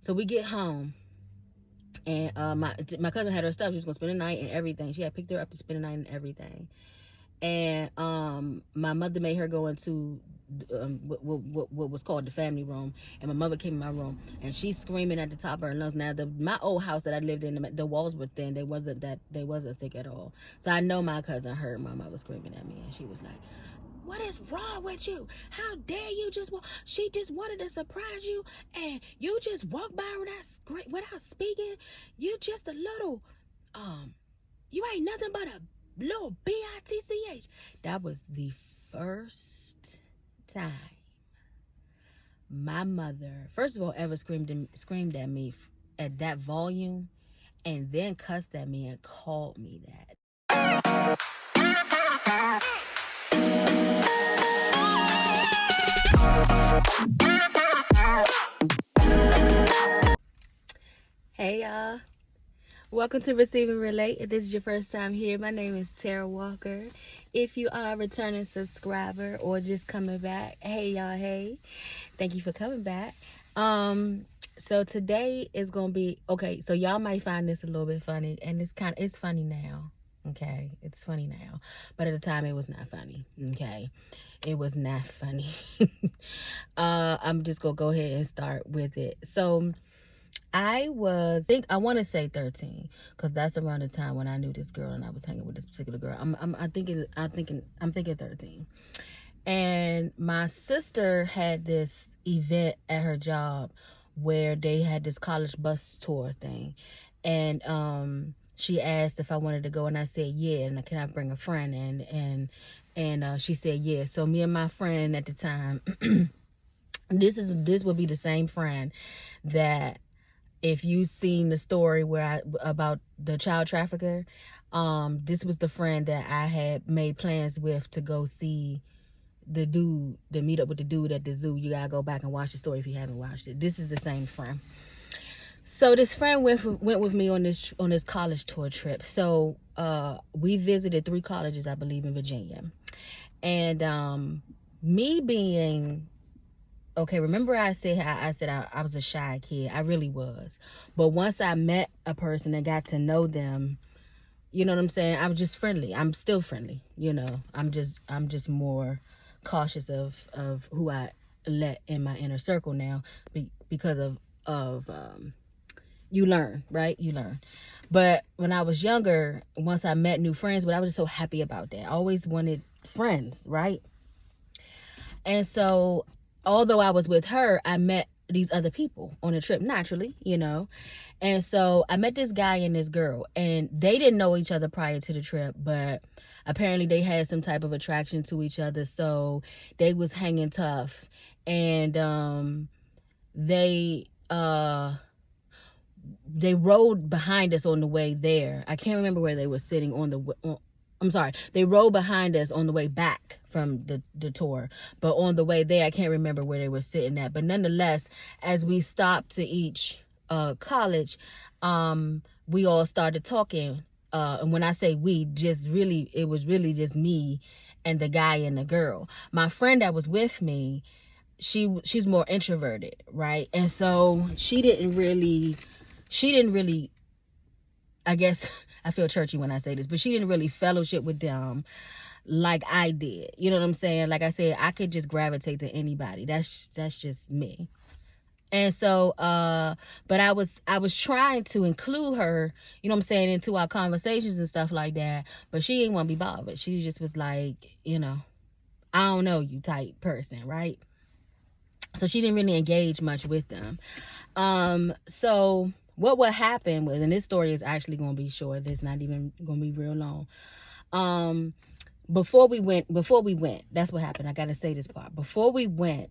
So we get home, and my cousin had her stuff. She was gonna spend the night and everything. She had picked her up to spend the night and everything. And my mother made her go into what was called the family room, and my mother came in my room, and she's screaming at the top of her lungs. Now my old house that I lived in, the walls were thin. They wasn't thick at all. So I know my cousin heard my mother screaming at me, and she was like, "What is wrong with you? How dare you just walk? She just wanted to surprise you, and you just walk by without speaking. You just a little, you ain't nothing but a little bitch." That was the first time my mother, first of all, ever screamed at me at that volume, and then cussed at me and called me that. Hey y'all, welcome to Receive and Relate. If this is your first time here, my name is Tara Walker. If you are a returning subscriber or just coming back, hey y'all, hey, thank you for coming back. So today is gonna be okay. So y'all might find this a little bit funny, and it's funny now. Okay, it's funny now, but at the time it was not funny. Okay, it was not funny. I'm just gonna go ahead and start with it. So I want to say 13, because that's around the time when I knew this girl and I was hanging with this particular girl. I'm thinking 13. And my sister had this event at her job where they had this college bus tour thing, and she asked if I wanted to go, and I said yeah, and can I bring a friend? And she said yeah. So me and my friend at the time, this would be the same friend that, if you've seen the story about the child trafficker, this was the friend that I had made plans with to go see the dude, to meet up with the dude at the zoo. You gotta go back and watch the story if you haven't watched it. This is the same friend. So this friend went with me on this college tour trip. So we visited 3 colleges, I believe, in Virginia. And me being okay, remember I said I was a shy kid. I really was. But once I met a person and got to know them, you know what I'm saying? I was just friendly. I'm still friendly, you know. I'm just more cautious of who I let in my inner circle now, because of you learn, right? You learn. But when I was younger, once I met new friends, but I was just so happy about that. I always wanted friends, right? And so, although I was with her, I met these other people on the trip naturally, you know. And so I met this guy and this girl, and they didn't know each other prior to the trip, but apparently they had some type of attraction to each other. So they was hanging tough, and they rode behind us on the way there. I can't remember where they were sitting I'm sorry. They rode behind us on the way back from the tour. But on the way there, I can't remember where they were sitting at. But nonetheless, as we stopped to each college, we all started talking. And when I say we, it was really just me and the guy and the girl. My friend that was with me, she's more introverted, right? And so she didn't really, I guess, I feel churchy when I say this, but she didn't really fellowship with them like I did. You know what I'm saying? Like I said, I could just gravitate to anybody. That's just me. And so, but I was trying to include her, you know what I'm saying, into our conversations and stuff like that. But she didn't want to be bothered. She just was like, you know, I don't know you type person, right? So she didn't really engage much with them. So what would happen was, and this story is actually going to be short. It's not even going to be real long. Before we went, that's what happened. I got to say this part. Before we went,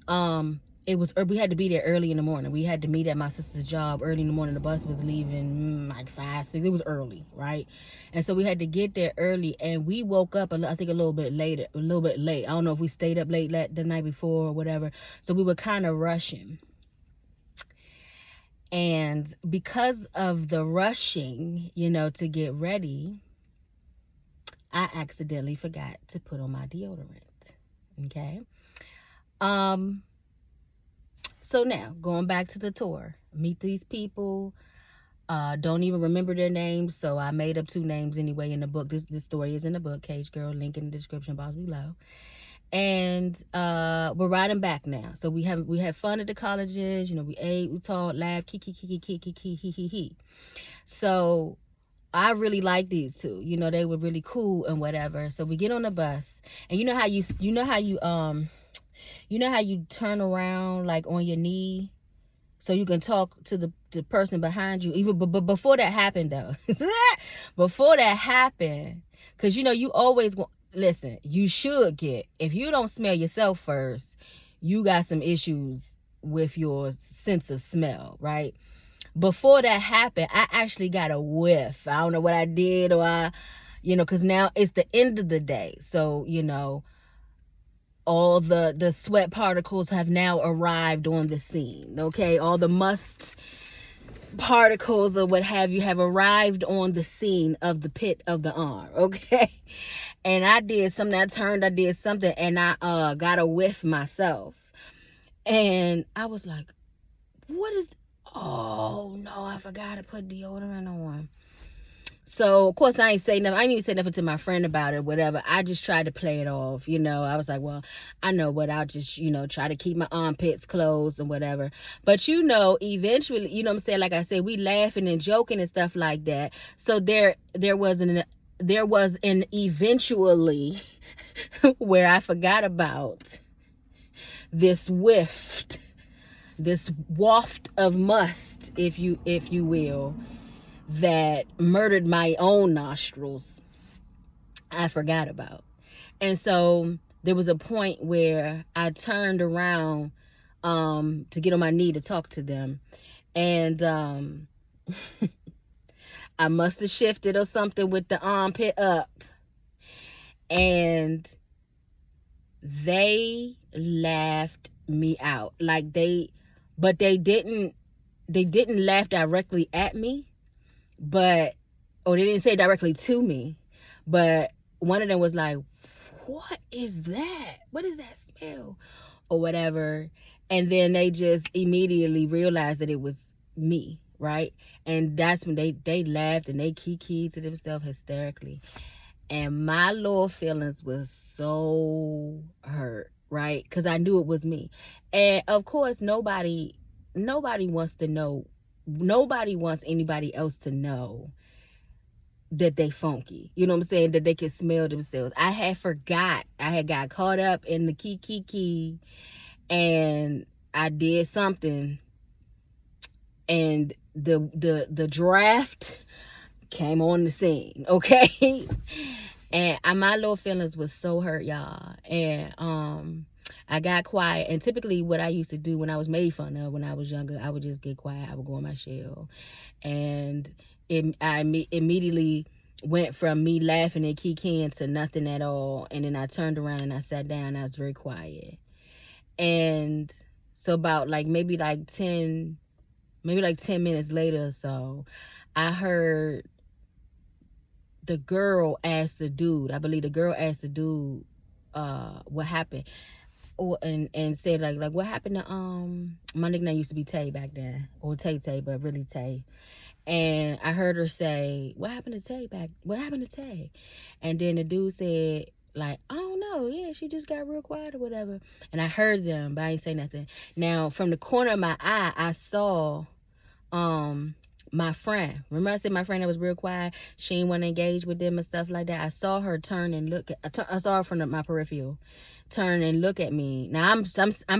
we had to be there early in the morning. We had to meet at my sister's job early in the morning. The bus was leaving like 5, 6. It was early, right? And so we had to get there early, and we woke up I think a little bit late. I don't know if we stayed up late the night before or whatever. So we were kind of rushing. And because of the rushing, you know, to get ready, I accidentally forgot to put on my deodorant. Okay. So now, going back to the tour, meet these people. Don't even remember their names, so I made up 2 names anyway in the book. This story is in the book, Cage Girl, link in the description box below. And we're riding back now. So we had fun at the colleges, you know, we ate, we talked, laughed, he. So I really like these 2. You know, they were really cool and whatever. So we get on the bus, and you know how you turn around like on your knee so you can talk to the person behind you. Even but before that happened though, before that happened, because you know you always listen. You should get, if you don't smell yourself first, you got some issues with your sense of smell, right? Before that happened, I actually got a whiff. I don't know what I did, or because now it's the end of the day, so all the sweat particles have now arrived on the scene. Okay, all the must particles or what have you have arrived on the scene of the pit of the arm. Okay, and I did something. I did something, and I got a whiff myself, and I was like, "What is? Oh no, I forgot to put deodorant on." So, of course, I ain't say nothing. I didn't even say nothing to my friend about it, whatever. I just tried to play it off, I was like, well, I know what. I'll just, try to keep my armpits closed and whatever. But, eventually, what I'm saying? Like I said, we laughing and joking and stuff like that. So there was an eventually where I forgot about this this waft of must, if you will, that murdered my own nostrils. I forgot about. And so there was a point where I turned around to get on my knee to talk to them, and I must have shifted or something with the armpit up, and they laughed me out. But they didn't laugh directly at me, or they didn't say directly to me, but one of them was like, what is that? What is that smell? Or whatever. And then they just immediately realized that it was me, right? And that's when they laughed and they kikied to themselves hysterically. And my little feelings was so hurt, right? Because I knew it was me. And of course, nobody wants to know. Nobody wants anybody else to know that they funky. You know what I'm saying? That they can smell themselves. I had forgot. I had got caught up in the kiki, and I did something, and the draft came on the scene. Okay. And my little feelings was so hurt, y'all. And I got quiet. And typically what I used to do when I was made fun of when I was younger, I would just get quiet. I would go in my shell. And I immediately went from me laughing and kikiing to nothing at all. And then I turned around and I sat down and I was very quiet. And so about maybe 10 minutes later or so, I heard the girl asked the dude, I believe the girl asked the dude what happened, and said like what happened to my nickname used to be Tay back then, or Tay, but really Tay. And I heard her say, what happened to Tay? And then the dude said, like, I don't know, yeah, she just got real quiet or whatever. And I heard them, but I didn't say nothing. Now from the corner of my eye, I saw my friend. Remember I said my friend that was real quiet, she didn't want to engage with them and stuff like that. I saw her turn and look I saw her from my peripheral turn and look at me. Now I'm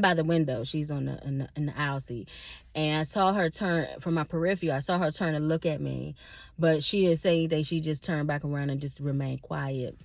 by the window, she's on in the aisle seat, and I saw her turn from my peripheral. I saw her turn and look at me, but she didn't say anything. She just turned back around and just remained quiet.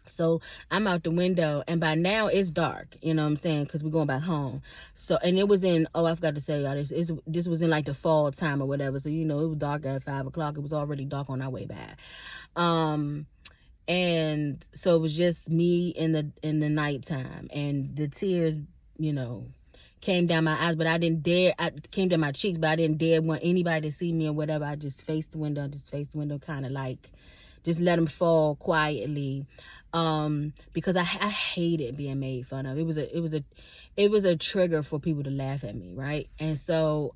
So I'm out the window, and by now it's dark, you know what I'm saying, because we're going back home. So, and it was I forgot to say, y'all, this was in the fall time or whatever. So, it was dark at 5 o'clock. It was already dark on our way back. And so it was just me in the nighttime, and the tears, came down my eyes, but I came down my cheeks, but I didn't dare want anybody to see me or whatever. I just faced the window, kind of just let them fall quietly. Because I hated being made fun of. It it was a trigger for people to laugh at me, right? And so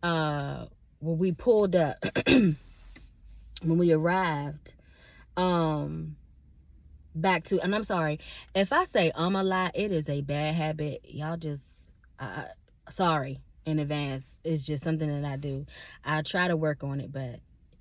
when we pulled up, when we arrived back to, and I'm sorry if I say a lot, it is a bad habit, y'all. Just sorry in advance. It's just something that I do. I try to work on it, but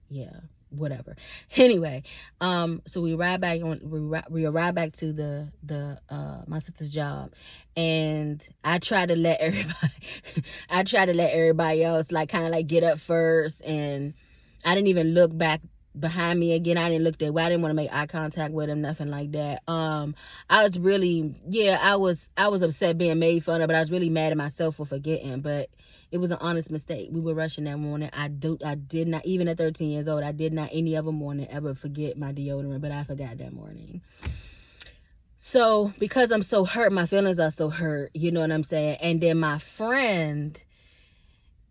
yeah, whatever. Anyway, so we arrived back to the my sister's job, and I try to let everybody else like kind of like get up first, and I didn't even look back behind me again. I didn't look that way. I didn't want to make eye contact with him, nothing like that. I was really, I was upset being made fun of, but I was really mad at myself for forgetting. But it was an honest mistake. We were rushing that morning. I did not, even at 13 years old, I did not any other morning ever forget my deodorant, but I forgot that morning. So because I'm so hurt, my feelings are so hurt, you know what I'm saying? And then my friend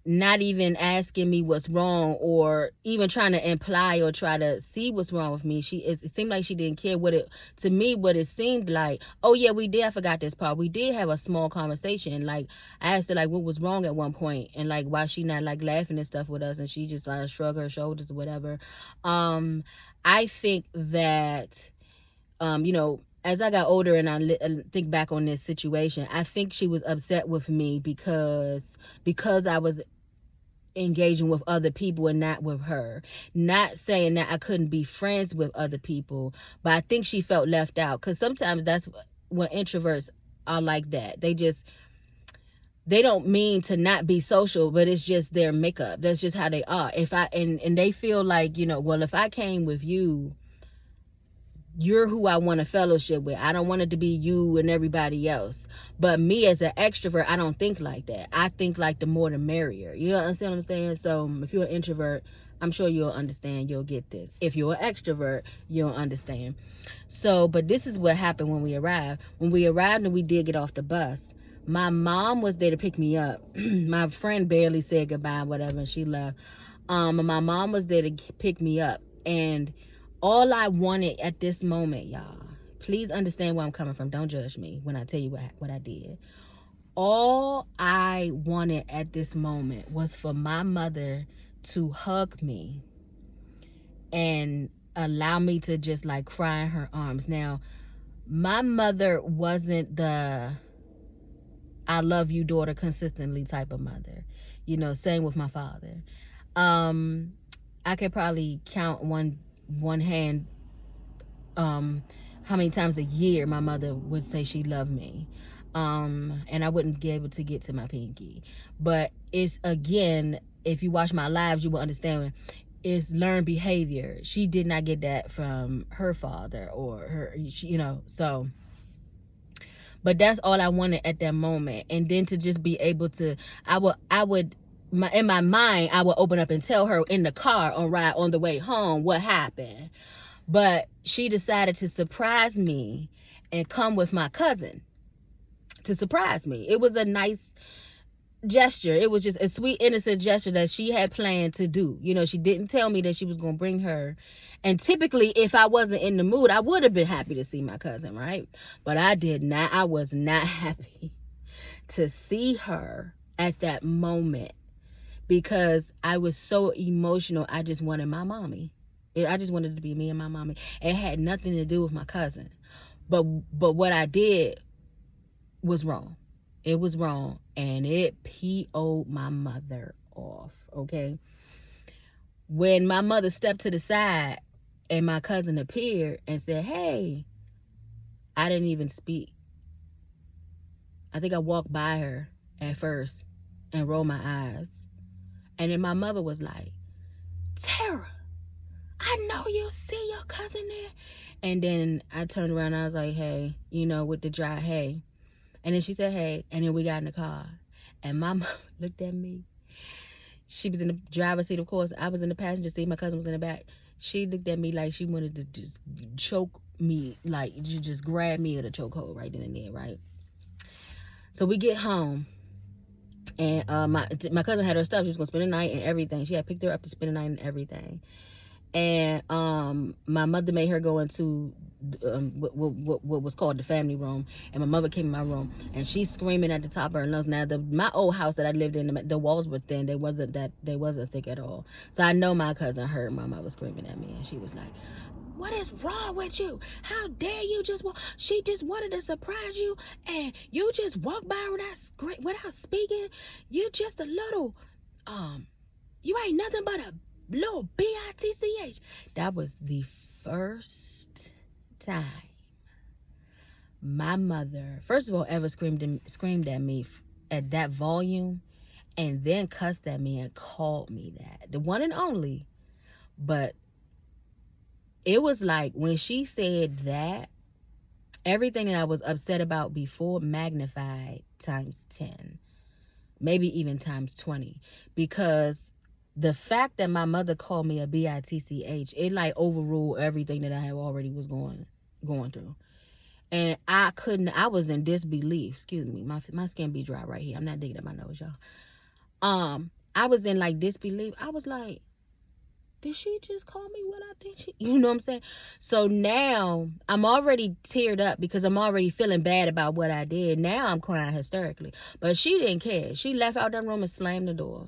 not even asking me what's wrong, or even trying to imply or try to see what's wrong with me. It seemed like she didn't care. What it seemed like, oh yeah, I forgot this part. We did have a small conversation. Like, I asked her like what was wrong at one point, and like why she not like laughing and stuff with us, and she just like shrugged her shoulders or whatever. I think that as I got older and I think back on this situation, I think she was upset with me because I was engaging with other people and not with her. Not saying that I couldn't be friends with other people, but I think she felt left out, because sometimes that's when introverts are like that. They don't mean to not be social, but it's just their makeup. That's just how they are. And they feel like, well, if I came with you, you're who I want to fellowship with. I don't want it to be you and everybody else. But me as an extrovert, I don't think like that. I think like the more the merrier. You understand what I'm saying? So if you're an introvert, I'm sure you'll understand. You'll get this. If you're an extrovert, you'll understand. So, but this is what happened when we arrived. When we arrived and we did get off the bus, my mom was there to pick me up. My friend barely said goodbye, whatever, and she left. And my mom was there to pick me up. And all I wanted at this moment, y'all, please understand where I'm coming from. Don't judge me when I tell you what I did. All I wanted at this moment was for my mother to hug me and allow me to just like cry in her arms. Now, my mother wasn't the I love you daughter consistently type of mother. Same with my father. I could probably count one hand how many times a year my mother would say she loved me, and I wouldn't be able to get to my pinky. But it's, again, if you watch my lives, you will understand, it's learned behavior. She did not get that from her father or her, so. But that's all I wanted at that moment. And then to just be able to, in my mind, I would open up and tell her in the car on the way home what happened. But she decided to surprise me and come with my cousin to surprise me. It was a nice gesture. It was just a sweet, innocent gesture that she had planned to do. She didn't tell me that she was going to bring her. And typically, if I wasn't in the mood, I would have been happy to see my cousin, right? But I did not. I was not happy to see her at that moment because I was so emotional. I just wanted my mommy. I just wanted it to be me and my mommy. It had nothing to do with my cousin. But what I did was wrong. It was wrong. And it PO'd my mother off, okay? When my mother stepped to the side and my cousin appeared and said, hey, I didn't even speak. I think I walked by her at first and rolled my eyes. And then my mother was like, Tara, I know you see your cousin there. And then I turned around and I was like, hey, with the dry hey. And then she said, hey. And then we got in the car. And my mom looked at me. She was in the driver's seat, of course. I was in the passenger seat. My cousin was in the back. She looked at me like she wanted to just choke me, like just grab me at a chokehold right then and there, right? So we get home. And my cousin had her stuff. She was going to spend the night and everything. She had picked her up to spend the night and everything. And my mother made her go into what was called the family room, and my mother came in my room, and she's screaming at the top of her lungs. Now my old house that I lived in, the walls were thin. They wasn't thick at all. So I know my cousin heard my mother screaming at me, and she was like, "What is wrong with you? How dare you just walk? She just wanted to surprise you, and you just walk by without speaking. You just a little you ain't nothing but a little bitch." That was the first time my mother, first of all, ever screamed at me at that volume, and then cussed at me and called me that. The one and only. But it was like when she said that, everything that I was upset about before magnified times 10, maybe even times 20, because the fact that my mother called me a bitch, it like overruled everything that I had already was going through. And I was in disbelief. Excuse me, my skin be dry right here. I'm not digging at my nose, y'all. I was in like disbelief. I was like, did she just call me what I think she, you know what I'm saying? So now I'm already teared up because I'm already feeling bad about what I did. Now I'm crying hysterically. But she didn't care. She left out that room and slammed the door.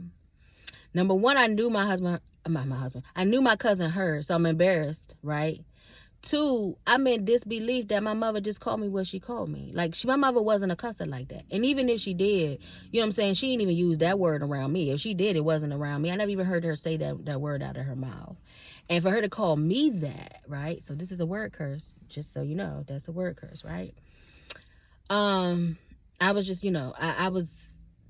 Number one, I knew my husband, I knew my cousin heard, so I'm embarrassed, right? Two, I'm in disbelief that my mother just called me what she called me. Like, my mother wasn't a cusser like that. And even if she did, you know what I'm saying, she didn't even use that word around me. If she did, it wasn't around me. I never even heard her say that word out of her mouth. And for her to call me that, right? So this is a word curse, just so you know, that's a word curse, right? I was just, I was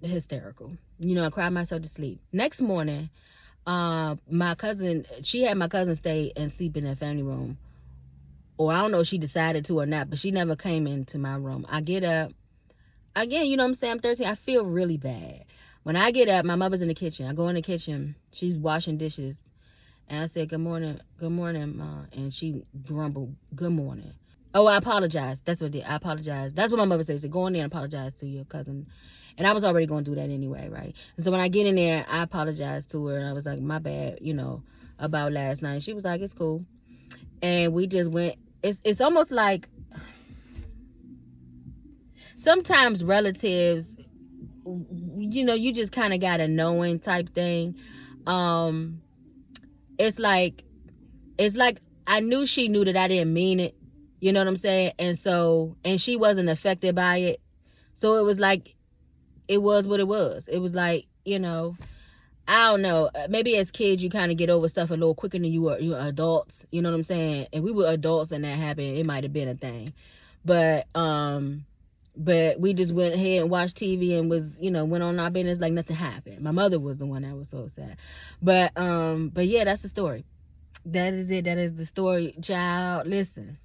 hysterical. I cried myself to sleep. Next morning, my cousin, she had my cousin stay and sleep in that family room. Or I don't know if she decided to or not, but she never came into my room. I get up. Again, you know what I'm saying? I'm 13. I feel really bad. When I get up, my mother's in the kitchen. I go in the kitchen. She's washing dishes. And I said, good morning, Ma. And she grumbled, good morning. Oh, I apologize. That's what it did. I apologize. That's what my mother says. Go in there and apologize to your cousin. And I was already going to do that anyway, right? And so when I get in there, I apologized to her. And I was like, my bad, about last night. She was like, it's cool. And we just went. It's almost like sometimes relatives, you just kind of got a knowing type thing. It's like I knew she knew that I didn't mean it. You know what I'm saying? And she wasn't affected by it. So it was like, it was what it was. It was like, I don't know. Maybe as kids, you kind of get over stuff a little quicker than you are adults. You know what I'm saying? And we were adults and that happened. It might have been a thing. But we just went ahead and watched TV and went on our business like nothing happened. My mother was the one that was so sad. But yeah, that's the story. That is it. That is the story, child. Listen,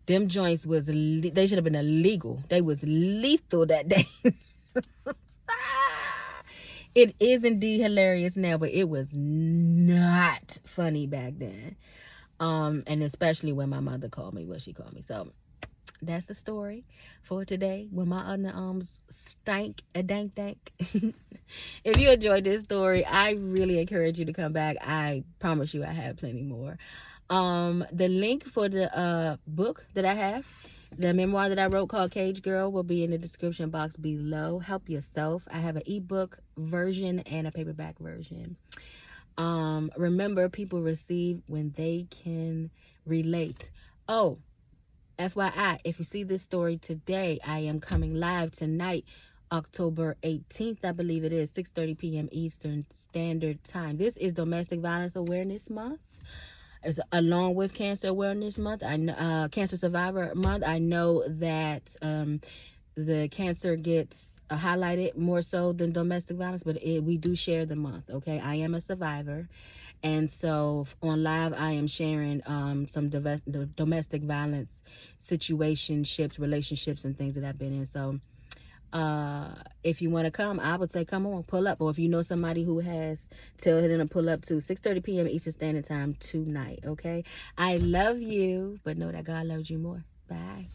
them joints was, they should have been illegal. They was lethal that day. It is indeed hilarious now, but it was not funny back then. And especially when my mother called me what she called me. So that's the story for today. When my underarms stank a dank. If you enjoyed this story, I really encourage you to come back. I promise you I have plenty more. The link for the book that I have, the memoir that I wrote called Cage Girl, will be in the description box below. Help yourself. I have an ebook version and a paperback version. Remember, people receive when they can relate. Oh, FYI, if you see this story today, I am coming live tonight, October 18th, I believe it is, 6:30 p.m. Eastern Standard Time. This is Domestic Violence Awareness Month. It's along with Cancer Awareness Month, Cancer Survivor Month. I know that the cancer gets highlighted more so than domestic violence, but we do share the month, okay? I am a survivor, and so on live, I am sharing some domestic violence situationships, relationships, and things that I've been in. So if you want to come, I would say come on, pull up. Or if you know somebody who has, tell them to pull up to 6:30 p.m. Eastern Standard Time tonight, okay? I love you, but know that God loves you more. Bye.